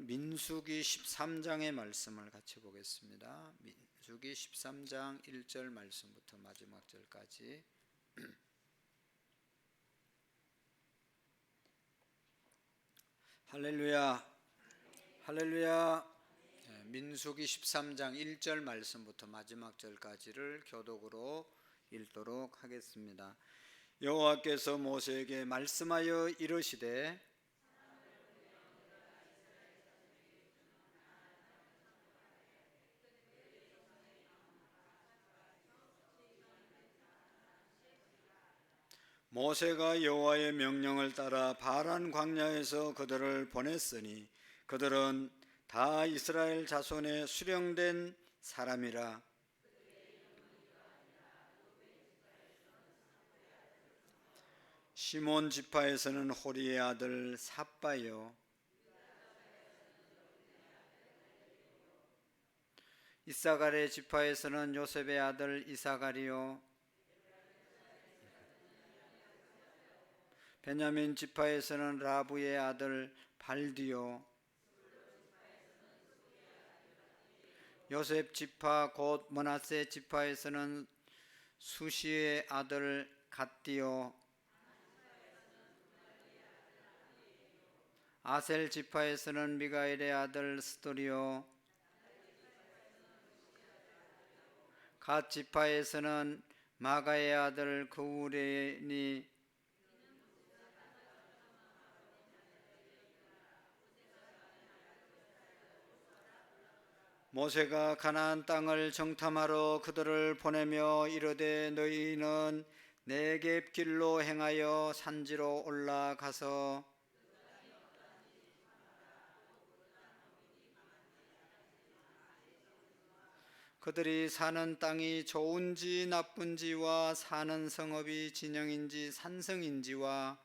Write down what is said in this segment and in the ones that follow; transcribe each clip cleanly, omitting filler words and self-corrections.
오늘은 민수기 13장의 말씀을 같이 보겠습니다. 민수기 13장 1절 말씀부터 마지막 절까지. 할렐루야, 할렐루야. 민수기 13장 1절 말씀부터 마지막 절까지를 교독으로 읽도록 하겠습니다. 여호와께서 모세에게 말씀하여 이르시되 모세가 여호와의 명령을 따라 바란 광야에서 그들을 보냈으니 그들은 다 이스라엘 자손의 수령된 사람이라. 시몬 지파에서는 호리의 아들 삽바요, 이사갈의 지파에서는 요셉의 아들 이사갈이요, 베냐민 지파에서는 라부의 아들 발디요, 요셉 지파 곧 므낫세 지파에서는 수시의 아들 갓디요, 아셀 지파에서는 미가엘의 아들 스도리요, 갓 지파에서는 마가의 아들 그우레니, 모세가 가나안 땅을 정탐하러 그들을 보내며 이르되 너희는 네겝 길로 행하여 산지로 올라가서 그들이 사는 땅이 좋은지 나쁜지와 사는 성읍이 진영인지 산성인지와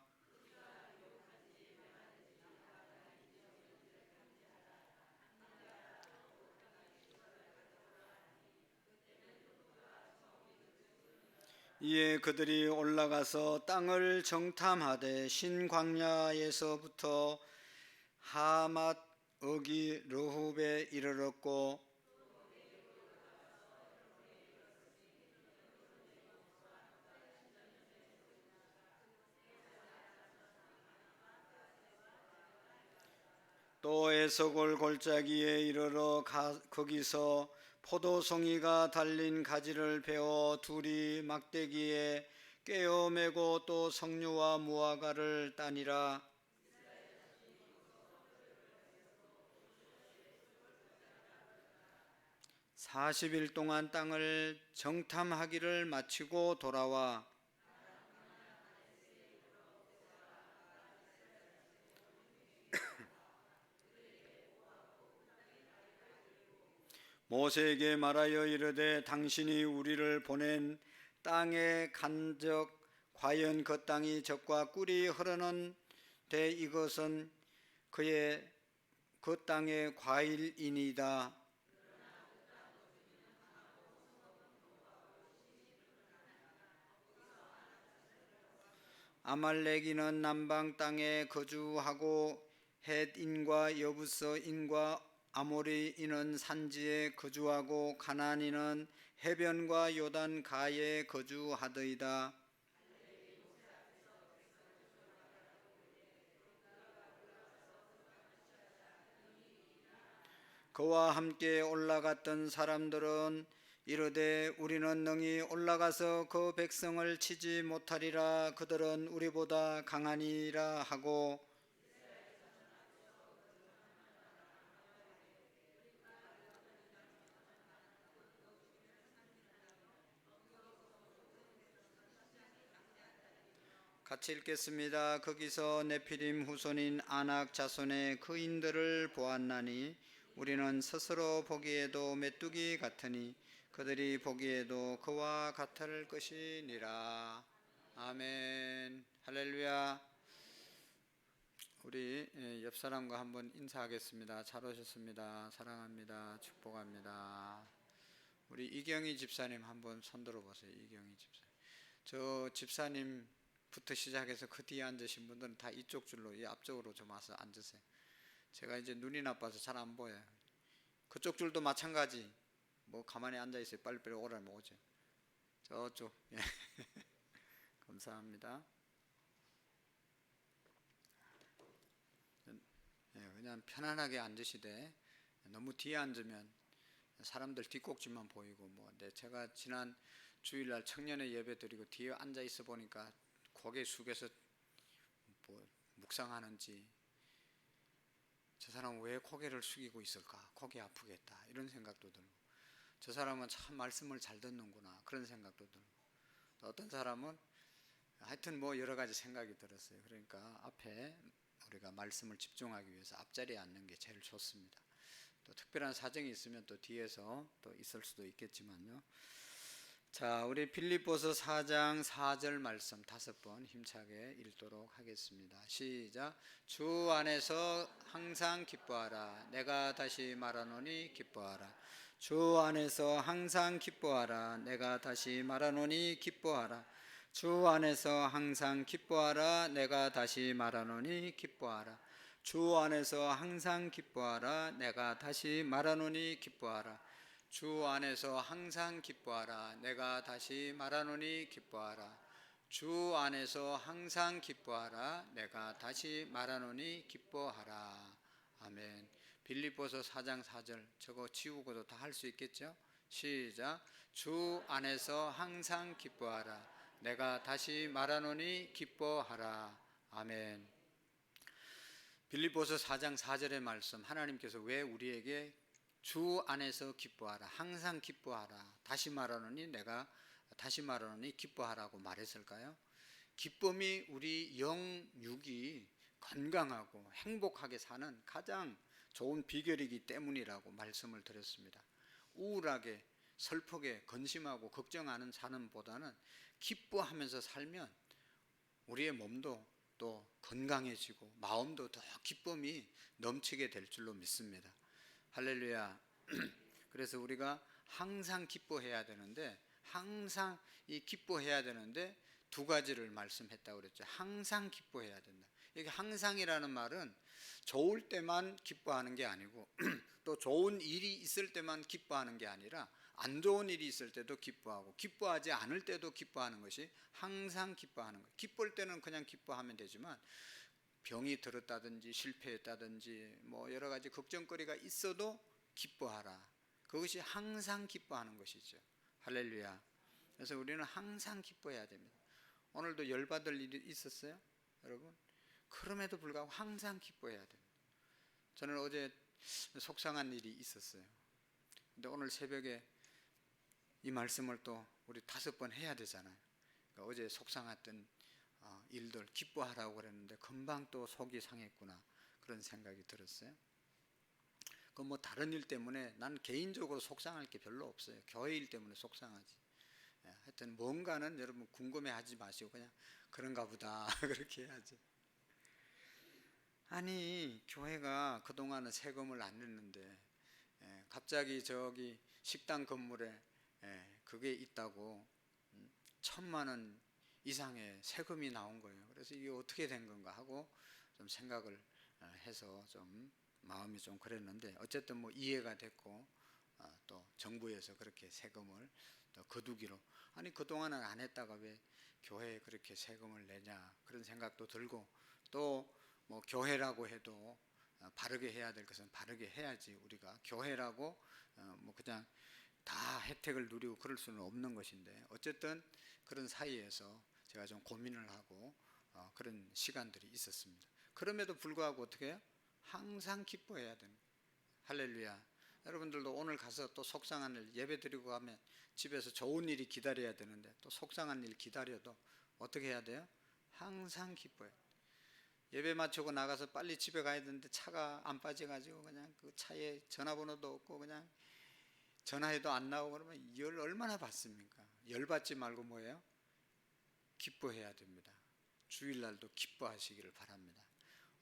이에 그들이 올라가서 땅을 정탐하되 신광야에서부터 하맛 어기 르홉에 이르렀고 또 에서골 골짜기에 이르러 거기서 포도송이가 달린 가지를 베어 둘이 막대기에 꿰어 매고 또 석류와 무화과를 따니라. (40일) 동안 땅을 정탐하기를 마치고 돌아와 모세에게 말하여 이르되 당신이 우리를 보낸 땅의 간적 과연 그 땅이 젖과 꿀이 흐르는 데 이것은 그 땅의 과일이니이다. 아말렉인은 남방 땅에 거주하고 헷인과 여부서인과 아모리인은 산지에 거주하고 가나안인은 해변과 요단 가에 거주하더이다. 그와 함께 올라갔던 사람들은 이르되 우리는 능히 올라가서 그 백성을 치지 못하리라. 그들은 우리보다 강하니라 하고 같이 읽겠습니다. 거기서 네피림 후손인 아낙 자손의 그인들을 보았나니 우리는 스스로 보기에도 메뚜기 같으니 그들이 보기에도 그와 같을 것이니라. 아멘. 할렐루야. 우리 옆 사람과 한번 인사하겠습니다. 잘 오셨습니다. 사랑합니다. 축복합니다. 우리 이경희 집사님 한번 손들어 보세요. 이경희 집사님. 저 집사님부터 시작해서 그 뒤에 앉으신 분들은 다 이쪽 줄로 이 앞쪽으로 좀 와서 앉으세요. 제가 이제 눈이 나빠서 잘 안 보여요. 그쪽 줄도 마찬가지. 뭐 가만히 앉아 있어요. 빨리빨리 오라면 오죠. 저쪽. 예. 감사합니다. 예, 그냥 편안하게 앉으시되 너무 뒤에 앉으면 사람들 뒷꼭지만 보이고 뭐. 근데 제가 지난 주일날 청년의 예배 드리고 뒤에 앉아 있어 보니까 고개 숙여서 뭐 묵상하는지, 저 사람은 왜 고개를 숙이고 있을까? 고개 아프겠다 이런 생각도 들고, 저 사람은 참 말씀을 잘 듣는구나 그런 생각도 들고, 또 어떤 사람은 하여튼 뭐 여러 가지 생각이 들었어요. 그러니까 앞에 우리가 말씀을 집중하기 위해서 앞자리에 앉는 게 제일 좋습니다. 또 특별한 사정이 있으면 또 뒤에서 또 있을 수도 있겠지만요. 자, 우리 빌립보서 4장 4절 말씀 5번 힘차게 읽도록 하겠습니다. 시작. 주 안에서 항상 기뻐하라. 내가 다시 말하노니 기뻐하라. 주 안에서 항상 기뻐하라. 내가 다시 말하노니 기뻐하라. 주 안에서 항상 기뻐하라. 내가 다시 말하노니 기뻐하라. 주 안에서 항상 기뻐하라. 내가 다시 말하노니 기뻐하라. 주 안에서 항상 기뻐하라. 내가 다시 말하노니 기뻐하라. 주 안에서 항상 기뻐하라. 내가 다시 말하노니 기뻐하라. 아멘. 빌립보서 4장 4절 저거 지우고도 다 할 수 있겠죠? 시작. 주 안에서 항상 기뻐하라. 내가 다시 말하노니 기뻐하라. 아멘. 빌립보서 4장 4절의 말씀, 하나님께서 왜 우리에게 주 안에서 기뻐하라, 항상 기뻐하라, 다시 말하노니 내가 다시 말하노니 기뻐하라고 말했을까요? 기쁨이 우리 영육이 건강하고 행복하게 사는 가장 좋은 비결이기 때문이라고 말씀을 드렸습니다. 우울하게 슬프게 근심하고 걱정하는 삶보다는 기뻐하면서 살면 우리의 몸도 또 건강해지고 마음도 더 기쁨이 넘치게 될 줄로 믿습니다. 할렐루야. 그래서 우리가 항상 기뻐해야 되는데, 항상 이 기뻐해야 되는데 두 가지를 말씀했다고 그랬죠. 항상 기뻐해야 된다. 이게 항상이라는 말은 좋을 때만 기뻐하는 게 아니고 또 좋은 일이 있을 때만 기뻐하는 게 아니라 안 좋은 일이 있을 때도 기뻐하고 기뻐하지 않을 때도 기뻐하는 것이 항상 기뻐하는 거예요. 기쁠 때는 그냥 기뻐하면 되지만 병이 들었다든지 실패했다든지 뭐 여러 가지 걱정거리가 있어도 기뻐하라. 그것이 항상 기뻐하는 것이죠. 할렐루야. 그래서 우리는 항상 기뻐해야 됩니다. 오늘도 열받을 일이 있었어요, 여러분? 그럼에도 불구하고 항상 기뻐해야 됩니다. 저는 어제 속상한 일이 있었어요. 근데 오늘 새벽에 이 말씀을 또 우리 5번 해야 되잖아요. 그러니까 어제 속상했던 일들 기뻐하라고 그랬는데 금방 또 속이 상했구나 그런 생각이 들었어요. 그 뭐 다른 일 때문에 난 개인적으로 속상할 게 별로 없어요. 교회 일 때문에 속상하지. 하여튼 뭔가는 여러분 궁금해하지 마시고 그냥 그런가 보다 그렇게 해야지. 아니 교회가 그동안은 세금을 안 냈는데 갑자기 저기 식당 건물에 그게 있다고 1,000만 원 이상의 세금이 나온 거예요. 그래서 이게 어떻게 된 건가 하고 좀 생각을 해서 좀 마음이 좀 그랬는데 어쨌든 뭐 이해가 됐고 또 정부에서 그렇게 세금을 또 거두기로, 아니 그동안은 안 했다가 왜 교회에 그렇게 세금을 내냐 그런 생각도 들고, 또 뭐 교회라고 해도 바르게 해야 될 것은 바르게 해야지. 우리가 교회라고 뭐 그냥 다 혜택을 누리고 그럴 수는 없는 것인데 어쨌든 그런 사이에서 제가 좀 고민을 하고 그런 시간들이 있었습니다. 그럼에도 불구하고 어떻게 해요? 항상 기뻐해야 됩니다. 할렐루야. 여러분들도 오늘 가서 또 속상한 일 예배 드리고 가면 집에서 좋은 일이 기다려야 되는데 또 속상한 일 기다려도 어떻게 해야 돼요? 항상 기뻐해요. 예배 마치고 나가서 빨리 집에 가야 되는데 차가 안 빠져가지고 그냥 그 차에 전화번호도 없고 그냥 전화해도 안 나오고 그러면 열 얼마나 받습니까? 열 받지 말고 뭐예요? 기뻐해야 됩니다. 주일날도 기뻐하시기를 바랍니다.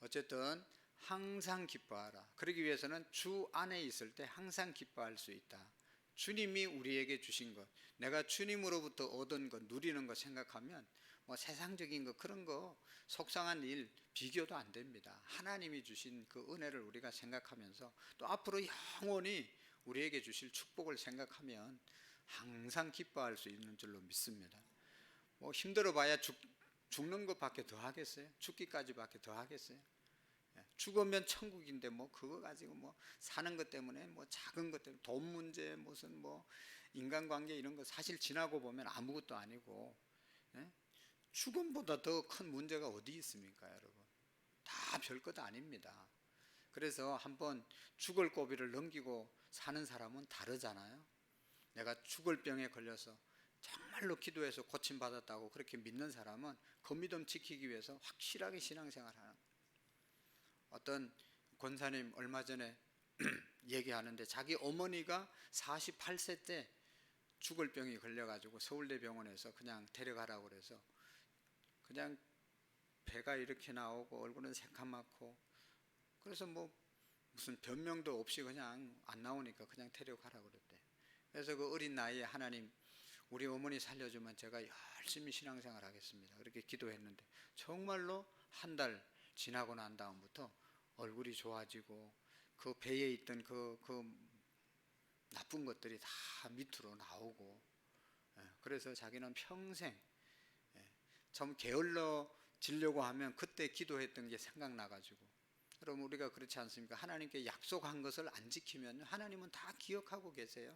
어쨌든 항상 기뻐하라. 그러기 위해서는 주 안에 있을 때 항상 기뻐할 수 있다. 주님이 우리에게 주신 것, 내가 주님으로부터 얻은 것, 누리는 것 생각하면 뭐 세상적인 거 그런 거 속상한 일 비교도 안 됩니다. 하나님이 주신 그 은혜를 우리가 생각하면서 또 앞으로 영원히 우리에게 주실 축복을 생각하면 항상 기뻐할 수 있는 줄로 믿습니다. 뭐 힘들어 봐야 죽는 것밖에 더 하겠어요? 죽기까지밖에 더 하겠어요? 죽으면 천국인데 뭐 그거 가지고 뭐 사는 것 때문에 뭐 작은 것 때문에 돈 문제 무슨 뭐 인간관계 이런 거 사실 지나고 보면 아무것도 아니고 죽음보다 더 큰 문제가 어디 있습니까, 여러분? 다 별것 아닙니다. 그래서 한번 죽을 고비를 넘기고 사는 사람은 다르잖아요. 내가 죽을 병에 걸려서 정말로 기도해서 고침받았다고 그렇게 믿는 사람은 그 믿음 지키기 위해서 확실하게 신앙생활하는 거예요. 어떤 권사님 얼마 전에 얘기하는데 자기 어머니가 48세 때 죽을 병이 걸려가지고 서울대병원에서 그냥 데려가라고 그래서 그냥 배가 이렇게 나오고 얼굴은 새카맣고 그래서 뭐 무슨 변명도 없이 그냥 안 나오니까 그냥 데려가라고 그랬대. 그래서 그 어린 나이에 하나님 우리 어머니 살려주면 제가 열심히 신앙생활 하겠습니다. 그렇게 기도했는데 정말로 한 달 지나고 난 다음부터 얼굴이 좋아지고 그 배에 있던 그 나쁜 것들이 다 밑으로 나오고 그래서 자기는 평생 좀 게을러지려고 하면 그때 기도했던 게 생각나가지고 그럼 우리가 그렇지 않습니까? 하나님께 약속한 것을 안 지키면 하나님은 다 기억하고 계세요.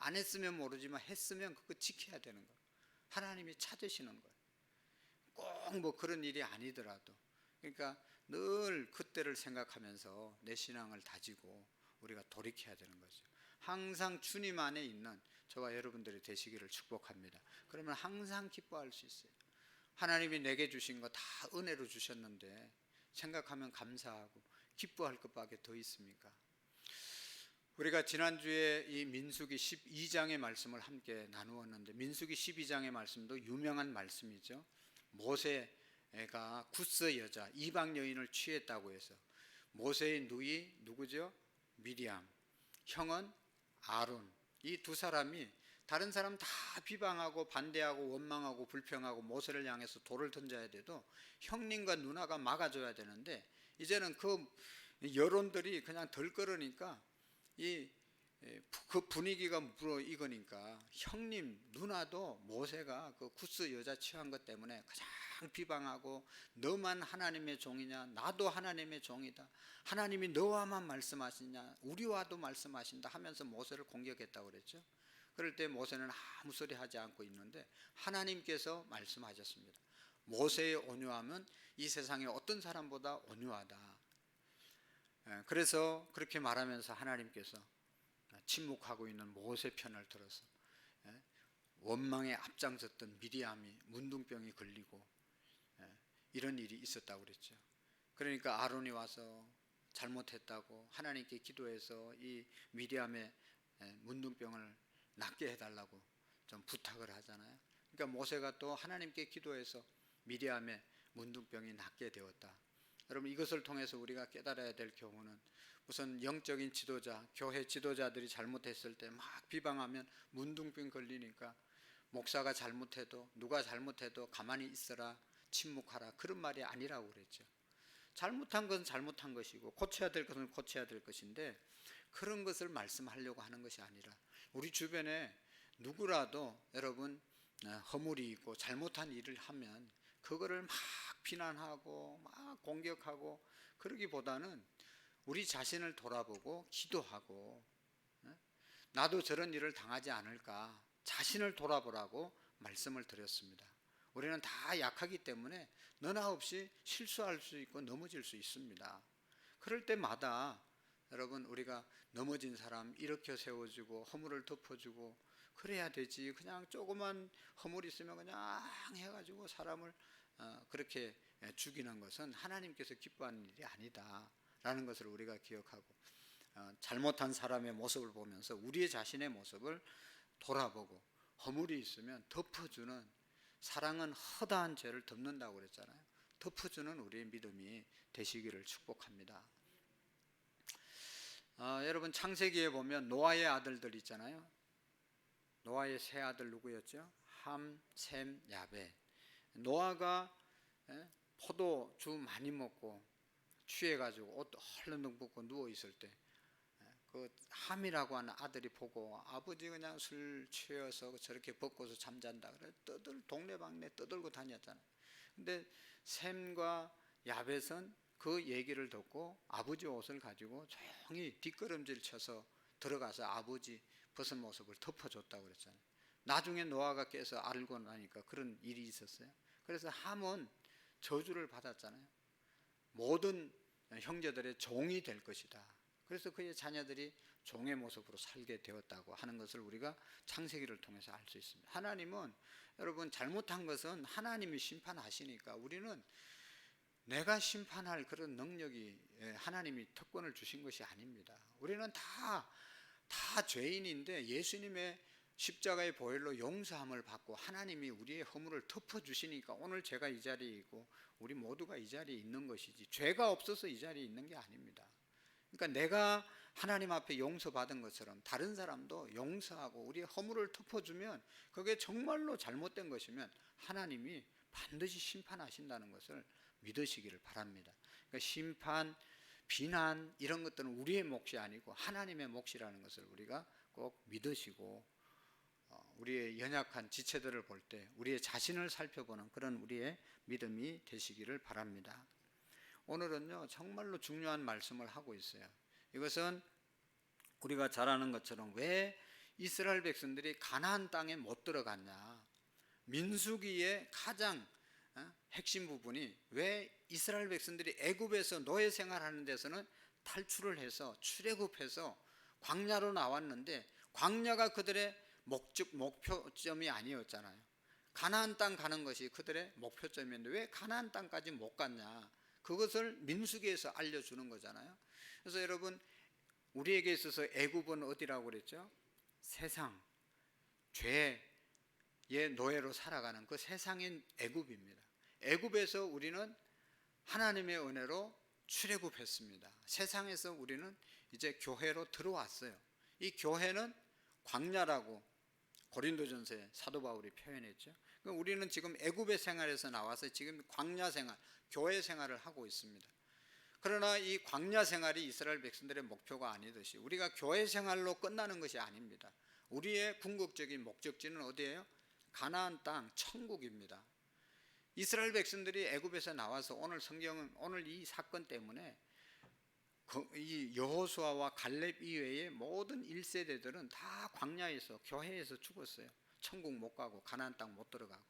안 했으면 모르지만 했으면 그거 지켜야 되는 거예요. 하나님이 찾으시는 거예요. 꼭 뭐 그런 일이 아니더라도 그러니까 늘 그때를 생각하면서 내 신앙을 다지고 우리가 돌이켜야 되는 거죠. 항상 주님 안에 있는 저와 여러분들이 되시기를 축복합니다. 그러면 항상 기뻐할 수 있어요. 하나님이 내게 주신 거 다 은혜로 주셨는데 생각하면 감사하고 기뻐할 것밖에 더 있습니까? 우리가 지난주에 이 민수기 12장의 말씀을 함께 나누었는데 민수기 12장의 말씀도 유명한 말씀이죠. 모세가 구스 여자 이방 여인을 취했다고 해서 모세의 누이 누구죠? 미리암, 형은 아론. 이 두 사람이 다른 사람 다 비방하고 반대하고 원망하고 불평하고 모세를 향해서 돌을 던져야 돼도 형님과 누나가 막아줘야 되는데 이제는 그 여론들이 그냥 덜끓으니까 그 분위기가 무르익으니까 형님 누나도 모세가 그 구스 여자 취한 것 때문에 가장 비방하고 너만 하나님의 종이냐 나도 하나님의 종이다 하나님이 너와만 말씀하시냐 우리와도 말씀하신다 하면서 모세를 공격했다고 그랬죠. 그럴 때 모세는 아무 소리 하지 않고 있는데 하나님께서 말씀하셨습니다. 모세의 온유함은 이 세상의 어떤 사람보다 온유하다. 그래서 그렇게 말하면서 하나님께서 침묵하고 있는 모세 편을 들어서 원망에 앞장섰던 미리암이 문둥병이 걸리고 이런 일이 있었다고 그랬죠. 그러니까 아론이 와서 잘못했다고 하나님께 기도해서 이 미리암의 문둥병을 낫게 해달라고 좀 부탁을 하잖아요. 그러니까 모세가 또 하나님께 기도해서 미리암의 문둥병이 낫게 되었다. 여러분 이것을 통해서 우리가 깨달아야 될 경우는 우선 영적인 지도자, 교회 지도자들이 잘못했을 때 막 비방하면 문둥병 걸리니까 목사가 잘못해도 누가 잘못해도 가만히 있어라 침묵하라 그런 말이 아니라고 그랬죠. 잘못한 것은 잘못한 것이고 고쳐야 될 것은 고쳐야 될 것인데 그런 것을 말씀하려고 하는 것이 아니라 우리 주변에 누구라도 여러분 허물이 있고 잘못한 일을 하면 그거를 막 비난하고 막 공격하고 그러기보다는 우리 자신을 돌아보고 기도하고 나도 저런 일을 당하지 않을까 자신을 돌아보라고 말씀을 드렸습니다. 우리는 다 약하기 때문에 너나 없이 실수할 수 있고 넘어질 수 있습니다. 그럴 때마다 여러분 우리가 넘어진 사람 일으켜 세워주고 허물을 덮어주고 그래야 되지 그냥 조그만 허물 있으면 그냥 해가지고 사람을 그렇게 죽이는 것은 하나님께서 기뻐하는 일이 아니다 라는 것을 우리가 기억하고 잘못한 사람의 모습을 보면서 우리의 자신의 모습을 돌아보고 허물이 있으면 덮어주는 사랑은 허다한 죄를 덮는다고 그랬잖아요. 덮어주는 우리의 믿음이 되시기를 축복합니다. 여러분 창세기에 보면 노아의 아들들 있잖아요. 노아의 세 아들 누구였죠? 함, 셈, 야벳. 노아가 포도주 많이 먹고 취해가지고 옷 헐렁덩 벗고 누워있을 때 그 함이라고 하는 아들이 보고 아버지 그냥 술 취해서 저렇게 벗고서 잠잔다 그래 동네방네 떠들고 다녔잖아요. 근데 셈과 야벳은 그 얘기를 듣고 아버지 옷을 가지고 조용히 뒷걸음질 쳐서 들어가서 아버지 벗은 모습을 덮어줬다고 그랬잖아요. 나중에 노아가 깨서 알고 나니까 그런 일이 있었어요. 그래서 함은 저주를 받았잖아요. 모든 형제들의 종이 될 것이다. 그래서 그의 자녀들이 종의 모습으로 살게 되었다고 하는 것을 우리가 창세기를 통해서 알 수 있습니다. 하나님은 여러분 잘못한 것은 하나님이 심판하시니까 우리는 내가 심판할 그런 능력이 하나님이 특권을 주신 것이 아닙니다. 우리는 다 죄인인데 예수님의 십자가의 보혈로 용서함을 받고 하나님이 우리의 허물을 덮어주시니까 오늘 제가 이 자리에 있고 우리 모두가 이 자리에 있는 것이지 죄가 없어서 이 자리에 있는 게 아닙니다. 그러니까 내가 하나님 앞에 용서받은 것처럼 다른 사람도 용서하고 우리의 허물을 덮어주면 그게 정말로 잘못된 것이면 하나님이 반드시 심판하신다는 것을 믿으시기를 바랍니다. 그러니까 심판, 비난 이런 것들은 우리의 몫이 아니고 하나님의 몫이라는 것을 우리가 꼭 믿으시고 우리의 연약한 지체들을 볼 때 우리의 자신을 살펴보는 그런 우리의 믿음이 되시기를 바랍니다. 오늘은요 정말로 중요한 말씀을 하고 있어요. 이것은 우리가 잘 아는 것처럼 왜 이스라엘 백성들이 가나안 땅에 못 들어갔냐, 민수기의 가장 핵심 부분이 왜 이스라엘 백성들이 애굽에서 노예 생활하는 데서는 탈출을 해서 출애굽해서 광야로 나왔는데 광야가 그들의 목표점이 아니었잖아요. 가나안 땅 가는 것이 그들의 목표점이었는데 왜 가나안 땅까지 못 갔냐, 그것을 민수기에서 알려주는 거잖아요. 그래서 여러분 우리에게 있어서 애굽은 어디라고 그랬죠? 세상, 죄의 노예로 살아가는 그 세상인 애굽입니다. 애굽에서 우리는 하나님의 은혜로 출애굽했습니다. 세상에서 우리는 이제 교회로 들어왔어요. 이 교회는 광야라고 고린도전서에 사도 바울이 표현했죠. 우리는 지금 애굽의 생활에서 나와서 지금 광야 생활, 교회 생활을 하고 있습니다. 그러나 이 광야 생활이 이스라엘 백성들의 목표가 아니듯이 우리가 교회 생활로 끝나는 것이 아닙니다. 우리의 궁극적인 목적지는 어디예요? 가나안 땅, 천국입니다. 이스라엘 백성들이 애굽에서 나와서 오늘 성경은 오늘 이 사건 때문에 이 여호수아와 갈렙 이외의 모든 1세대들은 다 광야에서 교회에서 죽었어요. 천국 못 가고 가나안 땅 못 들어가고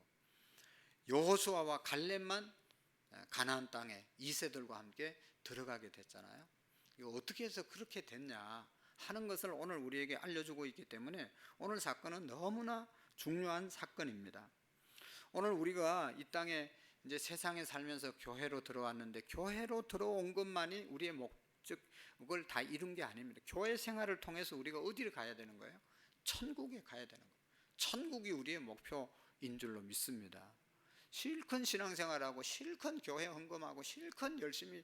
여호수아와 갈렙만 가나안 땅에 2세들과 함께 들어가게 됐잖아요. 이거 어떻게 해서 그렇게 됐냐 하는 것을 오늘 우리에게 알려주고 있기 때문에 오늘 사건은 너무나 중요한 사건입니다. 오늘 우리가 이 땅에 이제 세상에 살면서 교회로 들어왔는데 교회로 들어온 것만이 우리의 목적을 다 이룬 게 아닙니다. 교회 생활을 통해서 우리가 어디를 가야 되는 거예요? 천국에 가야 되는 거예요. 천국이 우리의 목표인 줄로 믿습니다. 실컷 신앙생활하고 실컷 교회 헌금하고 실컷 열심히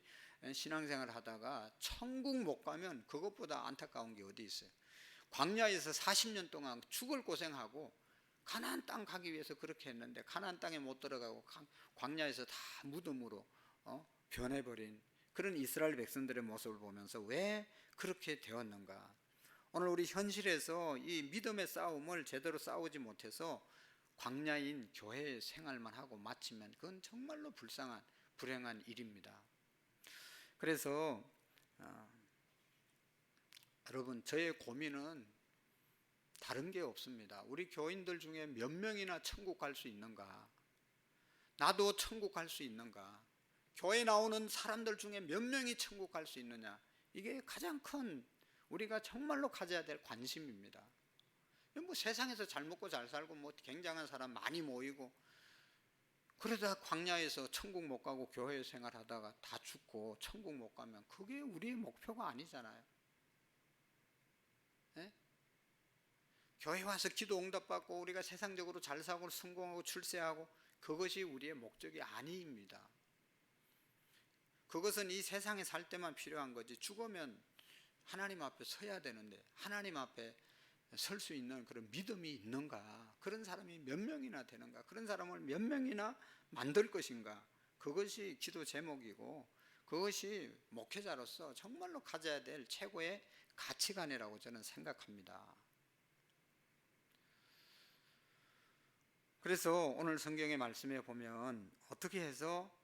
신앙생활 하다가 천국 못 가면 그것보다 안타까운 게 어디 있어요? 광야에서 40년 동안 죽을 고생하고 가나안 땅 가기 위해서 그렇게 했는데 가나안 땅에 못 들어가고 광야에서 다 무덤으로 변해버린 그런 이스라엘 백성들의 모습을 보면서 왜 그렇게 되었는가? 오늘 우리 현실에서 이 믿음의 싸움을 제대로 싸우지 못해서 광야인 교회 생활만 하고 마치면 그건 정말로 불행한 일입니다. 그래서 여러분 저의 고민은 다른 게 없습니다. 우리 교인들 중에 몇 명이나 천국 갈 수 있는가? 나도 천국 갈 수 있는가? 교회 나오는 사람들 중에 몇 명이 천국 갈 수 있느냐? 이게 가장 큰 우리가 정말로 가져야 될 관심입니다. 뭐 세상에서 잘 먹고 잘 살고 뭐 굉장한 사람 많이 모이고 그러다 광야에서 천국 못 가고 교회 생활하다가 다 죽고 천국 못 가면 그게 우리의 목표가 아니잖아요. 네? 교회 와서 기도 응답받고 우리가 세상적으로 잘 살고 성공하고 출세하고 그것이 우리의 목적이 아닙니다. 그것은 이 세상에 살 때만 필요한 거지 죽으면 하나님 앞에 서야 되는데 하나님 앞에 설 수 있는 그런 믿음이 있는가? 그런 사람이 몇 명이나 되는가? 그런 사람을 몇 명이나 만들 것인가? 그것이 기도 제목이고 그것이 목회자로서 정말로 가져야 될 최고의 가치관이라고 저는 생각합니다. 그래서 오늘 성경의 말씀에 보면 어떻게 해서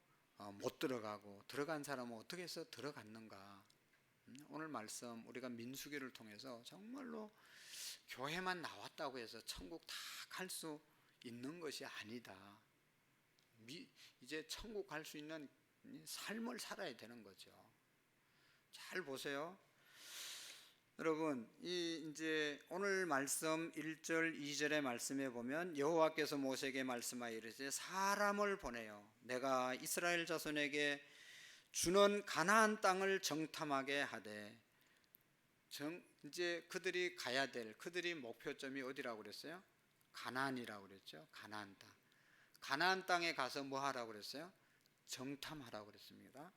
못 들어가고 들어간 사람은 어떻게 해서 들어갔는가? 오늘 말씀 우리가 민수기를 통해서 정말로 교회만 나왔다고 해서 천국 다 갈 수 있는 것이 아니다. 이제 천국 갈 수 있는 삶을 살아야 되는 거죠. 잘 보세요. 여러분, 이제 오늘 말씀 1절, 2절의 말씀에 보면 여호와께서 모세에게 말씀하여 이르시되 사람을 보내요 내가 이스라엘 자손에게 주는 가나안 땅을 정탐하게 하되 이제 그들이 가야 될 그들이 목표점이 어디라고 그랬어요? 가나안이라고 그랬죠. 가나안 땅. 가나안 땅에 가서 뭐 하라고 그랬어요? 정탐하라고 그랬습니다.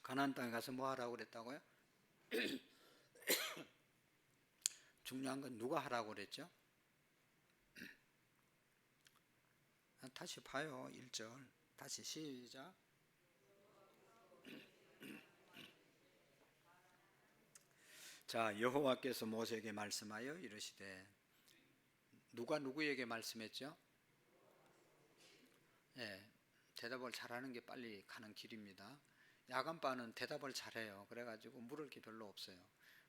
가나안 땅에 가서 뭐 하라고 그랬다고요? 중요한 건 누가 하라고 그랬죠? 다시 봐요. 1절 다시 시작. 자, 여호와께서 모세에게 말씀하여 이르시되 누가 누구에게 말씀했죠? 네, 대답을 잘하는 게 빨리 가는 길입니다. 야간바는 대답을 잘해요. 그래가지고 물을 게 별로 없어요.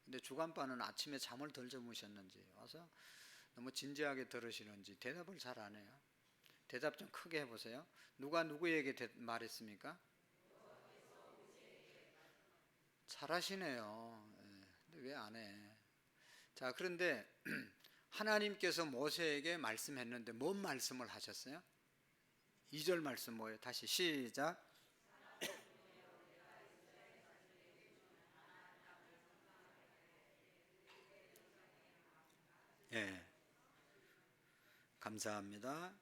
근데 주간바는 아침에 잠을 덜 주무셨는지 와서 너무 진지하게 들으시는지 대답을 잘 안 해요. 대답 좀 크게 해보세요. 누가 누구에게 말했습니까? 잘하시네요. 왜 안 해? 자, 그런데 하나님께서 모세에게 말씀했는데 뭔 말씀을 하셨어요? 2절 말씀 뭐예요? 다시 시작. 예, 감사합니다.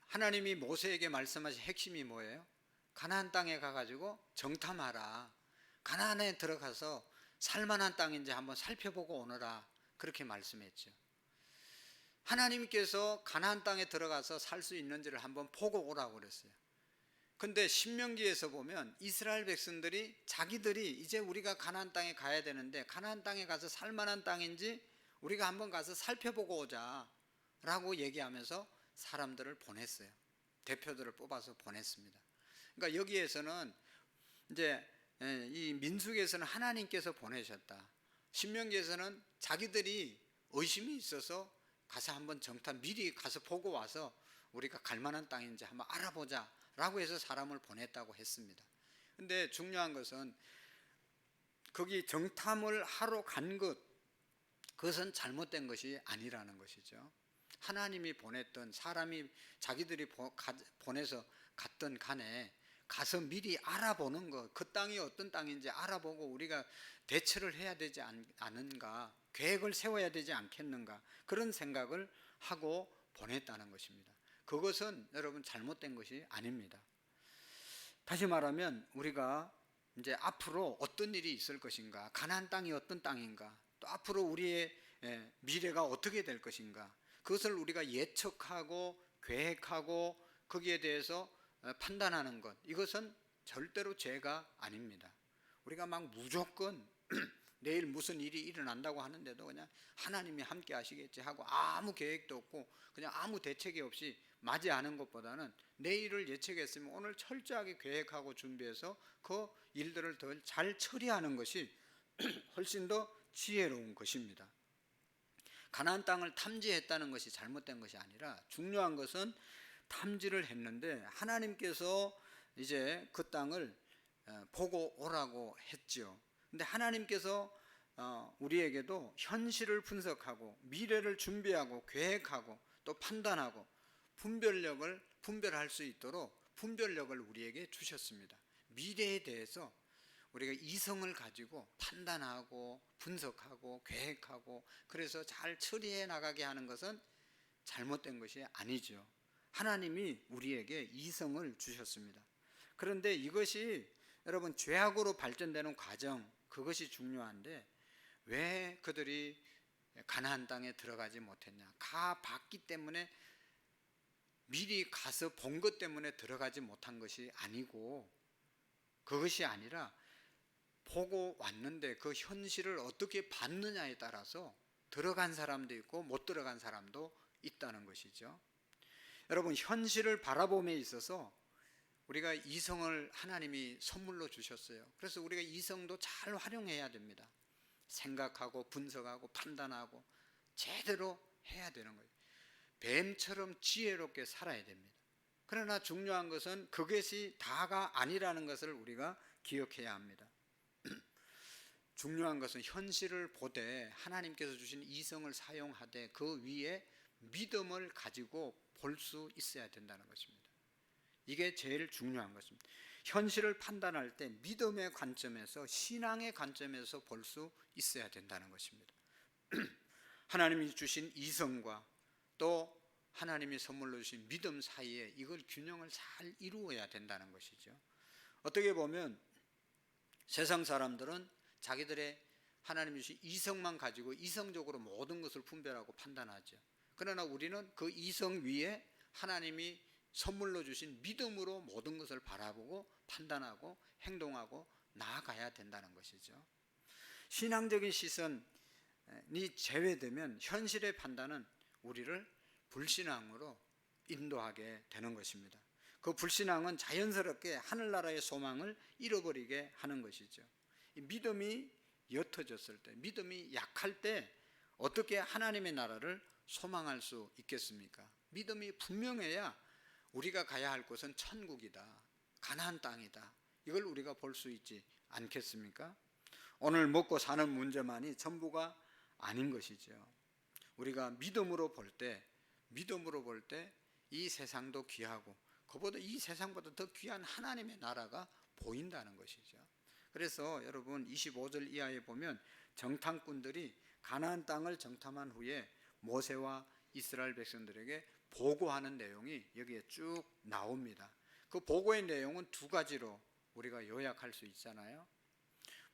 하나님이 모세에게 말씀하신 핵심이 뭐예요? 가나안 땅에 가가지고 정탐하라. 가나안에 들어가서 살만한 땅인지 한번 살펴보고 오너라. 그렇게 말씀했죠. 하나님께서 가나안 땅에 들어가서 살 수 있는지를 한번 보고 오라고 그랬어요. 근데 신명기에서 보면 이스라엘 백성들이 자기들이 이제 우리가 가나안 땅에 가야 되는데 가나안 땅에 가서 살만한 땅인지 우리가 한번 가서 살펴보고 오자 라고 얘기하면서 사람들을 보냈어요. 대표들을 뽑아서 보냈습니다. 그러니까 여기에서는 이제 이 민수기에서는 하나님께서 보내셨다. 신명기에서는 자기들이 의심이 있어서 가서 한번 정탐 미리 가서 보고 와서 우리가 갈 만한 땅인지 한번 알아보자 라고 해서 사람을 보냈다고 했습니다. 근데 중요한 것은 거기 정탐을 하러 간 것, 그것은 잘못된 것이 아니라는 것이죠. 하나님이 보냈던 사람이 자기들이 보내서 갔던 간에 가서 미리 알아보는 것, 그 땅이 어떤 땅인지 알아보고 우리가 대처를 해야 되지 않은가, 계획을 세워야 되지 않겠는가, 그런 생각을 하고 보냈다는 것입니다. 그것은 여러분 잘못된 것이 아닙니다. 다시 말하면 우리가 이제 앞으로 어떤 일이 있을 것인가, 가나안 땅이 어떤 땅인가, 또 앞으로 우리의 미래가 어떻게 될 것인가, 그것을 우리가 예측하고 계획하고 거기에 대해서 판단하는 것, 이것은 절대로 죄가 아닙니다. 우리가 막 무조건 내일 무슨 일이 일어난다고 하는데도 그냥 하나님이 함께 하시겠지 하고 아무 계획도 없고 그냥 아무 대책이 없이 맞이하는 것보다는 내일을 예측했으면 오늘 철저하게 계획하고 준비해서 그 일들을 더 잘 처리하는 것이 훨씬 더 지혜로운 것입니다. 가나안 땅을 탐지했다는 것이 잘못된 것이 아니라 중요한 것은 탐지를 했는데 하나님께서 이제 그 땅을 보고 오라고 했죠. 근데 하나님께서 우리에게도 현실을 분석하고 미래를 준비하고 계획하고 또 판단하고 분별할 수 있도록 분별력을 우리에게 주셨습니다. 미래에 대해서 우리가 이성을 가지고 판단하고 분석하고 계획하고 그래서 잘 처리해 나가게 하는 것은 잘못된 것이 아니죠. 하나님이 우리에게 이성을 주셨습니다. 그런데 이것이 여러분 죄악으로 발전되는 과정, 그것이 중요한데 왜 그들이 가나안 땅에 들어가지 못했냐? 가 봤기 때문에, 미리 가서 본 것 때문에 들어가지 못한 것이 아니고, 그것이 아니라 보고 왔는데 그 현실을 어떻게 봤느냐에 따라서 들어간 사람도 있고 못 들어간 사람도 있다는 것이죠. 여러분, 현실을 바라봄에 있어서 우리가 이성을 하나님이 선물로 주셨어요. 그래서 우리가 이성도 잘 활용해야 됩니다. 생각하고 분석하고 판단하고 제대로 해야 되는 거예요. 뱀처럼 지혜롭게 살아야 됩니다. 그러나 중요한 것은 그것이 다가 아니라는 것을 우리가 기억해야 합니다. 중요한 것은 현실을 보되 하나님께서 주신 이성을 사용하되 그 위에 믿음을 가지고 볼 수 있어야 된다는 것입니다. 이게 제일 중요한 것입니다. 현실을 판단할 때 믿음의 관점에서, 신앙의 관점에서 볼 수 있어야 된다는 것입니다. 하나님이 주신 이성과 또 하나님이 선물로 주신 믿음 사이에 이걸 균형을 잘 이루어야 된다는 것이죠. 어떻게 보면 세상 사람들은 자기들의 하나님이 주신 이성만 가지고 이성적으로 모든 것을 분별하고 판단하죠. 그러나 우리는 그 이성 위에 하나님이 선물로 주신 믿음으로 모든 것을 바라보고 판단하고 행동하고 나아가야 된다는 것이죠. 신앙적인 시선이 제외되면 현실의 판단은 우리를 불신앙으로 인도하게 되는 것입니다. 그 불신앙은 자연스럽게 하늘나라의 소망을 잃어버리게 하는 것이죠. 믿음이 옅어졌을 때, 믿음이 약할 때 어떻게 하나님의 나라를 소망할 수 있겠습니까? 믿음이 분명해야 우리가 가야 할 곳은 천국이다, 가나안 땅이다, 이걸 우리가 볼 수 있지 않겠습니까? 오늘 먹고 사는 문제만이 전부가 아닌 것이죠. 우리가 믿음으로 볼 때 이 세상도 귀하고 그보다 이 세상보다 더 귀한 하나님의 나라가 보인다는 것이죠. 그래서 여러분 25절 이하에 보면 정탐꾼들이 가나안 땅을 정탐한 후에 모세와 이스라엘 백성들에게 보고하는 내용이 여기에 쭉 나옵니다. 그 보고의 내용은 두 가지로 우리가 요약할 수 있잖아요.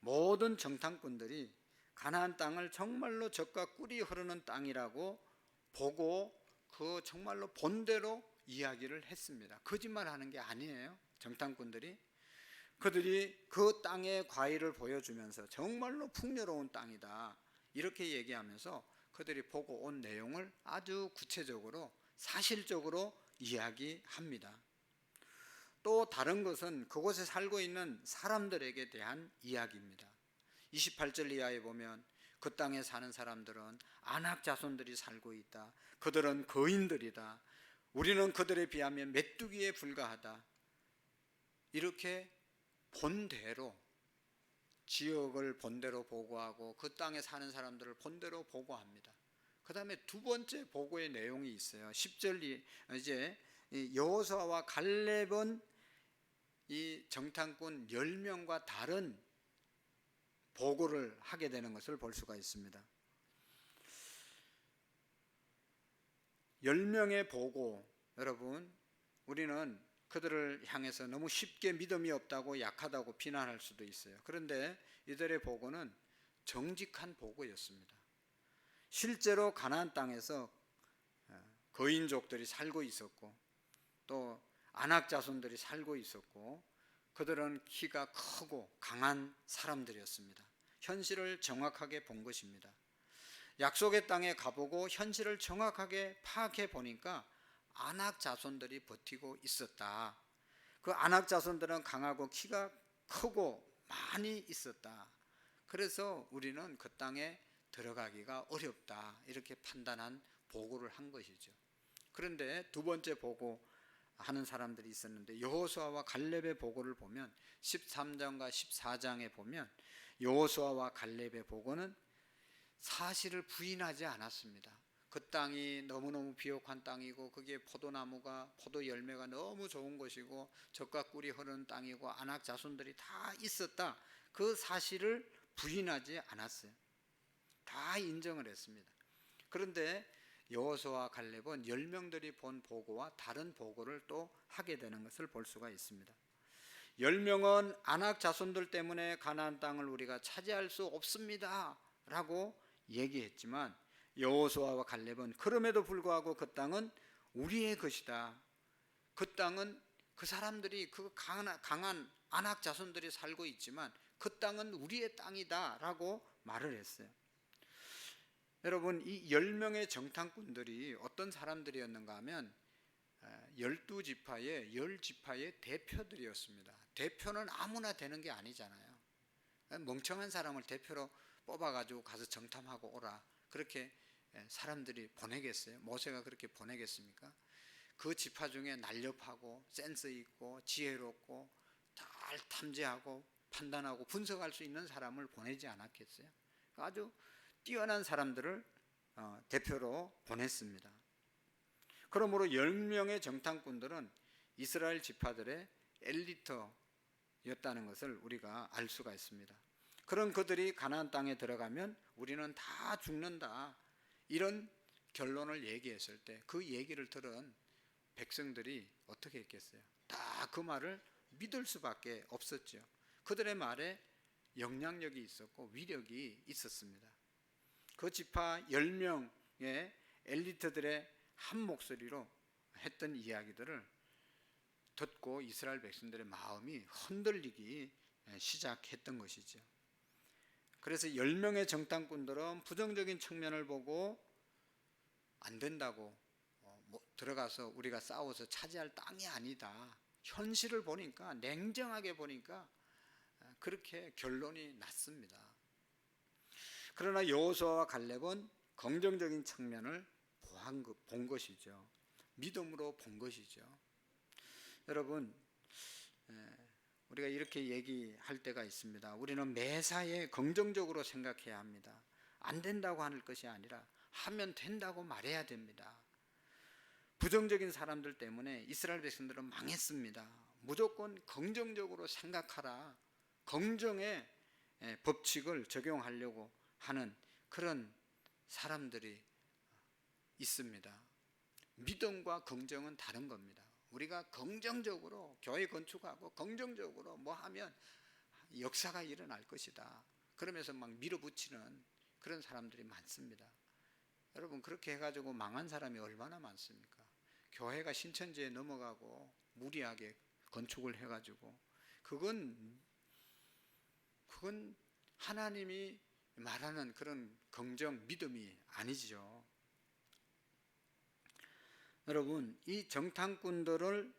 모든 정탐꾼들이 가나안 땅을 정말로 젖과 꿀이 흐르는 땅이라고 보고 그 정말로 본대로 이야기를 했습니다. 거짓말하는 게 아니에요. 정탐꾼들이 그들이 그 땅의 과일을 보여주면서 정말로 풍요로운 땅이다 이렇게 얘기하면서 그들이 보고 온 내용을 아주 구체적으로 사실적으로 이야기합니다. 또 다른 것은 그곳에 살고 있는 사람들에게 대한 이야기입니다. 28절 이하에 보면 그 땅에 사는 사람들은 아낙 자손들이 살고 있다. 그들은 거인들이다. 우리는 그들에 비하면 메뚜기에 불과하다. 이렇게 본대로, 지역을 본대로 보고하고 그 땅에 사는 사람들을 본대로 보고합니다. 그 다음에 두 번째 보고의 내용이 있어요. 10절 이제 여호수아와 갈렙은 이 정탐꾼 10명과 다른 보고를 하게 되는 것을 볼 수가 있습니다. 10명의 보고, 여러분, 우리는 그들을 향해서 너무 쉽게 믿음이 없다고 약하다고 비난할 수도 있어요. 그런데 이들의 보고는 정직한 보고였습니다. 실제로 가나안 땅에서 거인족들이 살고 있었고 또 아낙 자손들이 살고 있었고 그들은 키가 크고 강한 사람들이었습니다. 현실을 정확하게 본 것입니다. 약속의 땅에 가보고 현실을 정확하게 파악해 보니까 아낙 자손들이 버티고 있었다. 그 아낙 자손들은 강하고 키가 크고 많이 있었다. 그래서 우리는 그 땅에 들어가기가 어렵다 이렇게 판단한 보고를 한 것이죠. 그런데 두 번째 보고하는 사람들이 있었는데 여호수아와 갈렙의 보고를 보면 13장과 14장에 보면 여호수아와 갈렙의 보고는 사실을 부인하지 않았습니다. 그 땅이 너무너무 비옥한 땅이고 거기에 포도나무가 포도 열매가 너무 좋은 것이고 젖과 꿀이 흐르는 땅이고 아낙 자손들이 다 있었다. 그 사실을 부인하지 않았어요. 다 인정을 했습니다. 그런데 여호수아와 갈렙은 10명들이 본 보고와 다른 보고를 또 하게 되는 것을 볼 수가 있습니다. 10명은 아낙 자손들 때문에 가나안 땅을 우리가 차지할 수 없습니다 라고 얘기했지만 여호수아와 갈렙은 그럼에도 불구하고 그 땅은 우리의 것이다. 그 땅은 그 사람들이 그 강한 아낙 자손들이 살고 있지만 그 땅은 우리의 땅이다 라고 말을 했어요. 여러분, 이 10명의 정탐꾼들이 어떤 사람들이었는가 하면 12지파의 10지파의 대표들이었습니다. 대표는 아무나 되는 게 아니잖아요. 멍청한 사람을 대표로 뽑아가지고 가서 정탐하고 오라, 그렇게 사람들이 보내겠어요? 모세가 그렇게 보내겠습니까? 그 지파 중에 날렵하고 센스 있고 지혜롭고 잘 탐지하고 판단하고 분석할 수 있는 사람을 보내지 않았겠어요? 아주 뛰어난 사람들을 대표로 보냈습니다. 그러므로 10명의 정탐꾼들은 이스라엘 지파들의 엘리트였다는 것을 우리가 알 수가 있습니다. 그런 그들이 가나안 땅에 들어가면 우리는 다 죽는다, 이런 결론을 얘기했을 때 그 얘기를 들은 백성들이 어떻게 했겠어요? 다 그 말을 믿을 수밖에 없었죠. 그들의 말에 영향력이 있었고 위력이 있었습니다. 그 지파 10명의 엘리트들의 한 목소리로 했던 이야기들을 듣고 이스라엘 백성들의 마음이 흔들리기 시작했던 것이죠. 그래서 10명의 정탐꾼들은 부정적인 측면을 보고 안 된다고, 들어가서 우리가 싸워서 차지할 땅이 아니다, 현실을 보니까, 냉정하게 보니까 그렇게 결론이 났습니다. 그러나 여호수아와 갈렙은 긍정적인 측면을 본 것이죠. 믿음으로 본 것이죠. 여러분, 우리가 이렇게 얘기할 때가 있습니다. 우리는 매사에 긍정적으로 생각해야 합니다. 안 된다고 하는 것이 아니라 하면 된다고 말해야 됩니다. 부정적인 사람들 때문에 이스라엘 백성들은 망했습니다. 무조건 긍정적으로 생각하라, 긍정의 법칙을 적용하려고 하는 그런 사람들이 있습니다. 믿음과 긍정은 다른 겁니다. 우리가 긍정적으로 교회 건축하고 긍정적으로 뭐 하면 역사가 일어날 것이다, 그러면서 막 밀어붙이는 그런 사람들이 많습니다. 여러분, 그렇게 해가지고 망한 사람이 얼마나 많습니까? 교회가 신천지에 넘어가고 무리하게 건축을 해가지고 그건 하나님이 말하는 그런 긍정, 믿음이 아니죠. 여러분, 이 정탐꾼을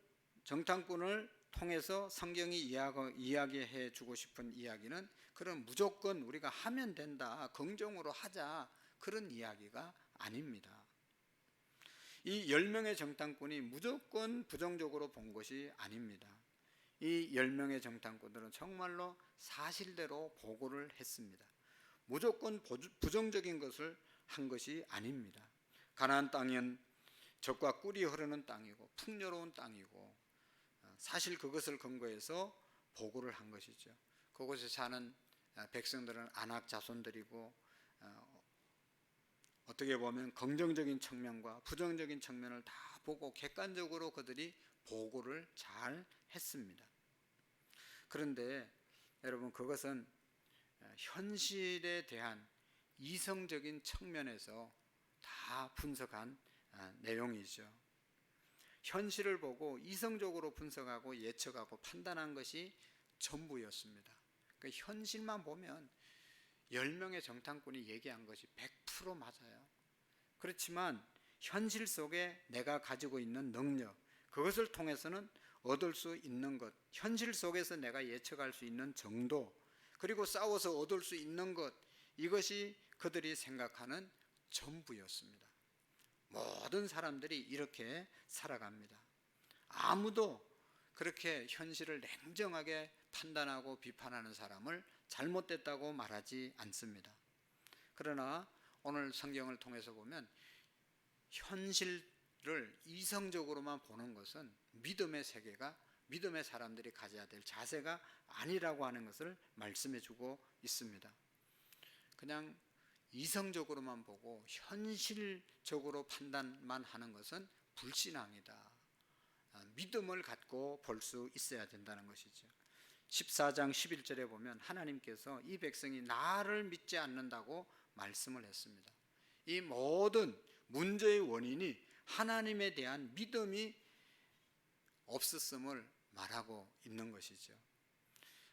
통해서 성경이 이야기해 주고 싶은 이야기는 그런 무조건 우리가 하면 된다, 긍정으로 하자, 그런 이야기가 아닙니다. 이 10명의 정탐꾼이 무조건 부정적으로 본 것이 아닙니다. 이 10명의 정탐꾼들은 정말로 사실대로 보고를 했습니다. 무조건 부정적인 것을 한 것이 아닙니다. 가나안 땅은 젖과 꿀이 흐르는 땅이고 풍요로운 땅이고, 사실 그것을 근거해서 보고를 한 것이죠. 그곳에 사는 백성들은 아낙 자손들이고, 어떻게 보면 긍정적인 측면과 부정적인 측면을 다 보고 객관적으로 그들이 보고를 잘 했습니다. 그런데 여러분, 그것은 현실에 대한 이성적인 측면에서 다 분석한 내용이죠. 현실을 보고 이성적으로 분석하고 예측하고 판단한 것이 전부였습니다. 그 현실만 보면 10명의 정탐꾼이 얘기한 것이 100% 맞아요. 그렇지만 현실 속에 내가 가지고 있는 능력, 그것을 통해서는 얻을 수 있는 것, 현실 속에서 내가 예측할 수 있는 정도, 그리고 싸워서 얻을 수 있는 것, 이것이 그들이 생각하는 전부였습니다. 모든 사람들이 이렇게 살아갑니다. 아무도 그렇게 현실을 냉정하게 판단하고 비판하는 사람을 잘못됐다고 말하지 않습니다. 그러나 오늘 성경을 통해서 보면 현실을 이성적으로만 보는 것은 믿음의 세계가, 믿음의 사람들이 가져야 될 자세가 아니라고 하는 것을 말씀해 주고 있습니다. 그냥 이성적으로만 보고 현실적으로 판단만 하는 것은 불신앙이다. 믿음을 갖고 볼 수 있어야 된다는 것이죠. 14장 11절에 보면 하나님께서 이 백성이 나를 믿지 않는다고 말씀을 했습니다. 이 모든 문제의 원인이 하나님에 대한 믿음이 없었음을 말하고 있는 것이죠.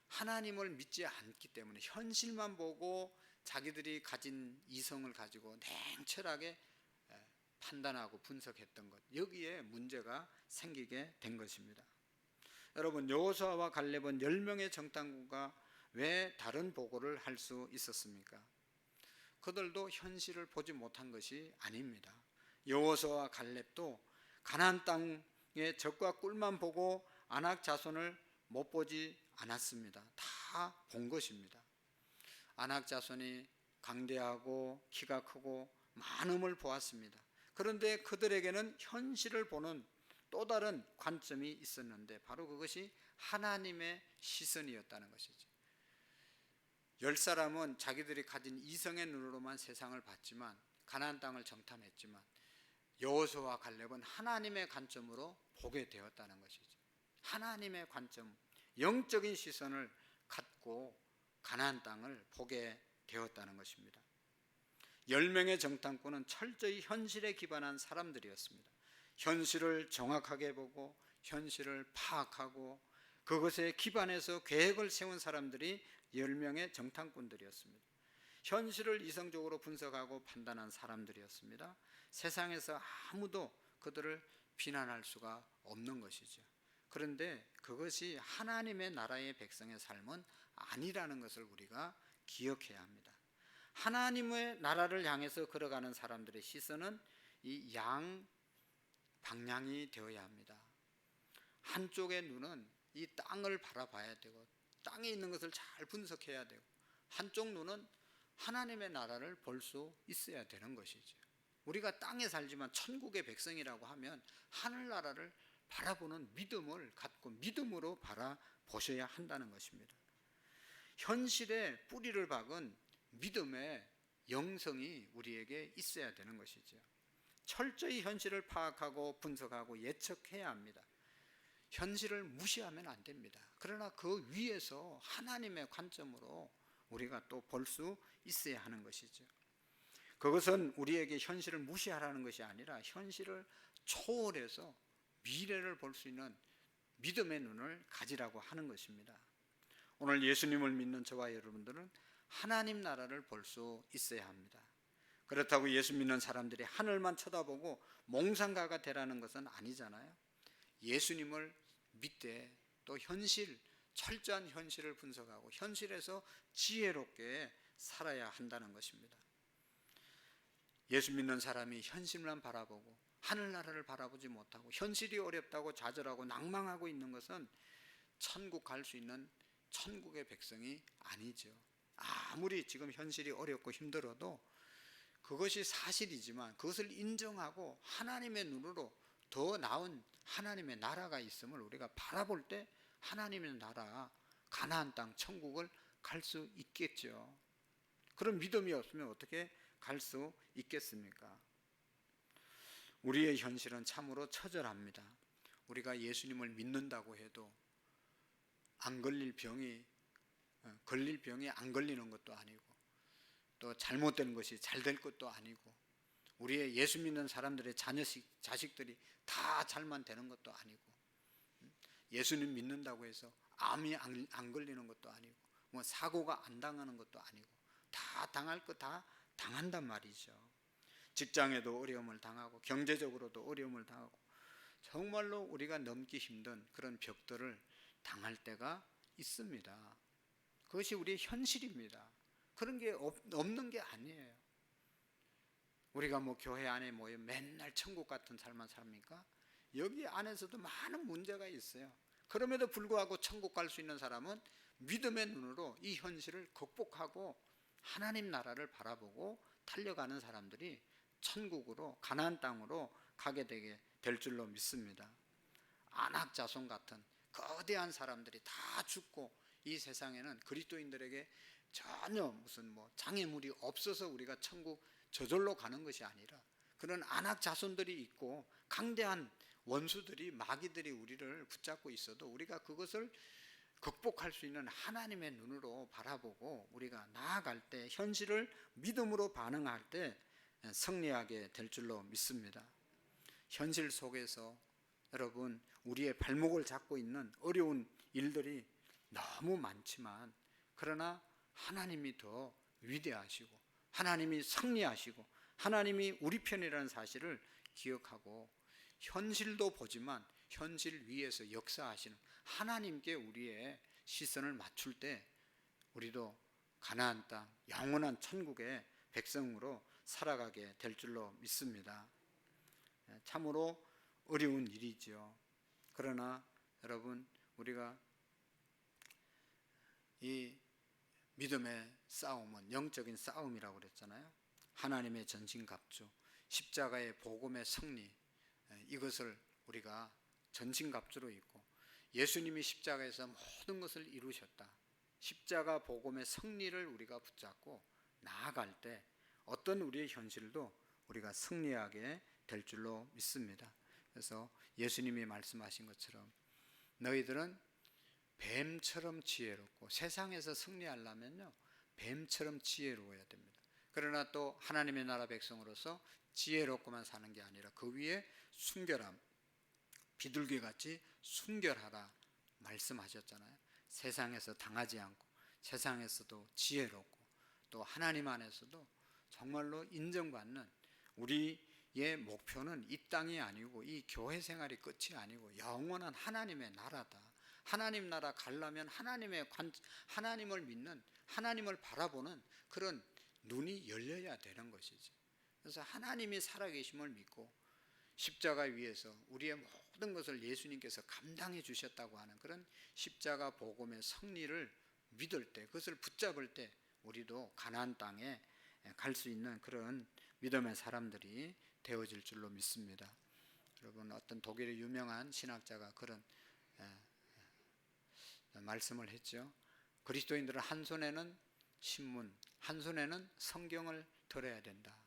하나님을 믿지 않기 때문에 현실만 보고 자기들이 가진 이성을 가지고 냉철하게 판단하고 분석했던 것, 여기에 문제가 생기게 된 것입니다. 여러분, 여호수아와 갈렙은 10명의 정탐꾼과 왜 다른 보고를 할 수 있었습니까? 그들도 현실을 보지 못한 것이 아닙니다. 여호수아와 갈렙도 가나안 땅의 적과 꿀만 보고 아낙 자손을 못 보지 않았습니다. 다 본 것입니다. 아낙 자손이 강대하고 키가 크고 많음을 보았습니다. 그런데 그들에게는 현실을 보는 또 다른 관점이 있었는데 바로 그것이 하나님의 시선이었다는 것이죠. 10사람은 자기들이 가진 이성의 눈으로만 세상을 봤지만, 가나안 땅을 정탐했지만, 여호수아와 갈렙은 하나님의 관점으로 보게 되었다는 것이죠. 하나님의 관점, 영적인 시선을 갖고 가나안 땅을 보게 되었다는 것입니다. 10명의 정탐꾼은 철저히 현실에 기반한 사람들이었습니다. 현실을 정확하게 보고 현실을 파악하고 그것에 기반해서 계획을 세운 사람들이 10명의 정탐꾼들이었습니다. 현실을 이성적으로 분석하고 판단한 사람들이었습니다. 세상에서 아무도 그들을 비난할 수가 없는 것이죠. 그런데 그것이 하나님의 나라의 백성의 삶은 아니라는 것을 우리가 기억해야 합니다. 하나님의 나라를 향해서 걸어가는 사람들의 시선은 이 양 방향이 되어야 합니다. 한쪽의 눈은 이 땅을 바라봐야 되고 땅에 있는 것을 잘 분석해야 되고, 한쪽 눈은 하나님의 나라를 볼 수 있어야 되는 것이죠. 우리가 땅에 살지만 천국의 백성이라고 하면 하늘나라를 바라보는 믿음을 갖고 믿음으로 바라보셔야 한다는 것입니다. 현실에 뿌리를 박은 믿음의 영성이 우리에게 있어야 되는 것이죠. 철저히 현실을 파악하고 분석하고 예측해야 합니다. 현실을 무시하면 안 됩니다. 그러나 그 위에서 하나님의 관점으로 우리가 또 볼 수 있어야 하는 것이죠. 그것은 우리에게 현실을 무시하라는 것이 아니라 현실을 초월해서 미래를 볼 수 있는 믿음의 눈을 가지라고 하는 것입니다. 오늘 예수님을 믿는 저와 여러분들은 하나님 나라를 볼 수 있어야 합니다. 그렇다고 예수 믿는 사람들이 하늘만 쳐다보고 몽상가가 되라는 것은 아니잖아요. 예수님을 믿되 또 철저한 현실을 분석하고 현실에서 지혜롭게 살아야 한다는 것입니다. 예수 믿는 사람이 현실만 바라보고 하늘나라를 바라보지 못하고 현실이 어렵다고 좌절하고 낭망하고 있는 것은 천국 갈 수 있는 천국의 백성이 아니죠. 아무리 지금 현실이 어렵고 힘들어도 그것이 사실이지만 그것을 인정하고 하나님의 눈으로 더 나은 하나님의 나라가 있음을 우리가 바라볼 때 하나님의 나라, 가나안 땅, 천국을 갈 수 있겠죠. 그런 믿음이 없으면 어떻게 갈 수 있겠습니까? 우리의 현실은 참으로 처절합니다. 우리가 예수님을 믿는다고 해도 안 걸릴 병이 걸릴 병이 안 걸리는 것도 아니고 또 잘못된 것이 잘 될 것도 아니고 우리의 예수 믿는 사람들의 자식들이 다 잘만 되는 것도 아니고 예수님 믿는다고 해서 암이 안 걸리는 것도 아니고 뭐 사고가 안 당하는 것도 아니고 다 당할 거 다 당한단 말이죠. 직장에도 어려움을 당하고 경제적으로도 어려움을 당하고 정말로 우리가 넘기 힘든 그런 벽들을 당할 때가 있습니다. 그것이 우리의 현실입니다. 그런 게 없는 게 아니에요. 우리가 뭐 교회 안에 모여 맨날 천국 같은 삶만 삽니까? 여기 안에서도 많은 문제가 있어요. 그럼에도 불구하고 천국 갈 수 있는 사람은 믿음의 눈으로 이 현실을 극복하고 하나님 나라를 바라보고 달려가는 사람들이 천국으로 가나안 땅으로 가게 되게 될 줄로 믿습니다. 아낙 자손 같은 거대한 사람들이 다 죽고 이 세상에는 그리스도인들에게 전혀 무슨 뭐 장애물이 없어서 우리가 천국 저절로 가는 것이 아니라 그런 아낙 자손들이 있고 강대한 원수들이 마귀들이 우리를 붙잡고 있어도 우리가 그것을 극복할 수 있는 하나님의 눈으로 바라보고 우리가 나아갈 때, 현실을 믿음으로 반응할 때 승리하게 될 줄로 믿습니다. 현실 속에서 여러분, 우리의 발목을 잡고 있는 어려운 일들이 너무 많지만, 그러나 하나님이 더 위대하시고 하나님이 승리하시고 하나님이 우리 편이라는 사실을 기억하고, 현실도 보지만 현실 위에서 역사하시는 하나님께 우리의 시선을 맞출 때 우리도 가나안 땅, 영원한 천국의 백성으로 살아가게 될 줄로 믿습니다. 참으로 어려운 일이지요. 그러나 여러분, 우리가 이 믿음의 싸움은 영적인 싸움이라고 그랬잖아요. 하나님의 전신갑주, 십자가의 복음의 승리, 이것을 우리가 전신갑주로 입고 예수님이 십자가에서 모든 것을 이루셨다, 십자가 복음의 승리를 우리가 붙잡고 나아갈 때 어떤 우리의 현실도 우리가 승리하게 될 줄로 믿습니다. 그래서 예수님이 말씀하신 것처럼 너희들은 뱀처럼 지혜롭고, 세상에서 승리하려면요 뱀처럼 지혜로워야 됩니다. 그러나 또 하나님의 나라 백성으로서 지혜롭고만 사는 게 아니라 그 위에 순결함, 비둘기같이 순결하라 말씀하셨잖아요. 세상에서 당하지 않고 세상에서도 지혜롭고 또 하나님 안에서도 정말로 인정받는, 우리의 목표는 이 땅이 아니고 이 교회 생활이 끝이 아니고 영원한 하나님의 나라다. 하나님 나라 가려면 하나님을 믿는, 하나님을 바라보는 그런 눈이 열려야 되는 것이지. 그래서 하나님이 살아계심을 믿고 십자가 위에서 우리의 모든 것을 예수님께서 감당해 주셨다고 하는 그런 십자가 복음의 승리를 믿을 때, 그것을 붙잡을 때 우리도 가나안 땅에 갈 수 있는 그런 믿음의 사람들이 되어질 줄로 믿습니다. 여러분, 어떤 독일의 유명한 신학자가 그런 말씀을 했죠. 그리스도인들은 한 손에는 신문, 한 손에는 성경을 들어야 된다.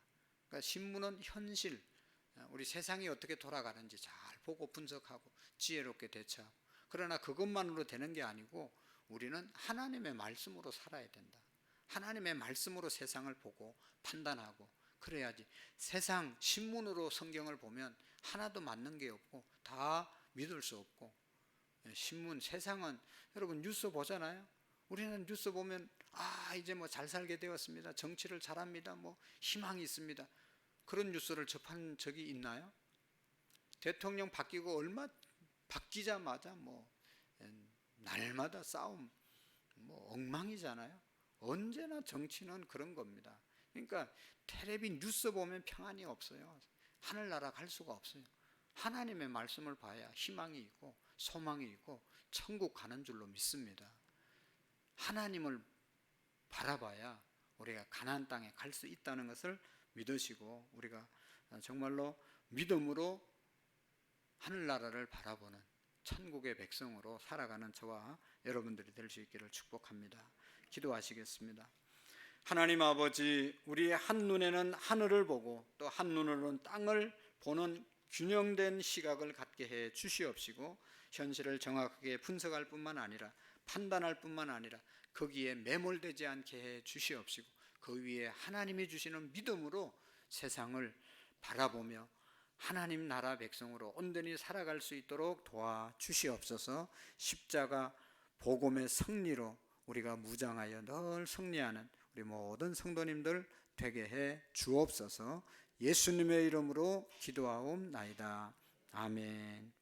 그러니까 신문은 현실, 우리 세상이 어떻게 돌아가는지 잘 보고 분석하고 지혜롭게 대처하고, 그러나 그것만으로 되는 게 아니고 우리는 하나님의 말씀으로 살아야 된다. 하나님의 말씀으로 세상을 보고 판단하고 그래야지. 세상 신문으로 성경을 보면 하나도 맞는 게 없고 다 믿을 수 없고, 신문, 세상은 여러분 뉴스 보잖아요. 우리는 뉴스 보면 이제 뭐 잘 살게 되었습니다, 정치를 잘합니다, 뭐 희망이 있습니다. 그런 뉴스를 접한 적이 있나요? 대통령 바뀌고 얼마 바뀌자마자 뭐 날마다 싸움, 뭐 엉망이잖아요. 언제나 정치는 그런 겁니다. 그러니까 텔레비 뉴스 보면 평안이 없어요. 하늘나라 갈 수가 없어요. 하나님의 말씀을 봐야 희망이 있고 소망이 있고 천국 가는 줄로 믿습니다. 하나님을 바라봐야 우리가 가나안 땅에 갈 수 있다는 것을 믿으시고, 우리가 정말로 믿음으로 하늘나라를 바라보는 천국의 백성으로 살아가는 저와 여러분들이 될 수 있기를 축복합니다. 기도하시겠습니다. 하나님 아버지, 우리의 한눈에는 하늘을 보고 또 한눈으로는 땅을 보는 균형된 시각을 갖게 해 주시옵시고, 현실을 정확하게 분석할 뿐만 아니라 판단할 뿐만 아니라 거기에 매몰되지 않게 해 주시옵시고, 그 위에 하나님이 주시는 믿음으로 세상을 바라보며 하나님 나라 백성으로 온전히 살아갈 수 있도록 도와주시옵소서. 십자가 복음의 승리로 우리가 무장하여 늘 승리하는 우리 모든 성도님들 되게 해 주옵소서. 예수님의 이름으로 기도하옵나이다. 아멘.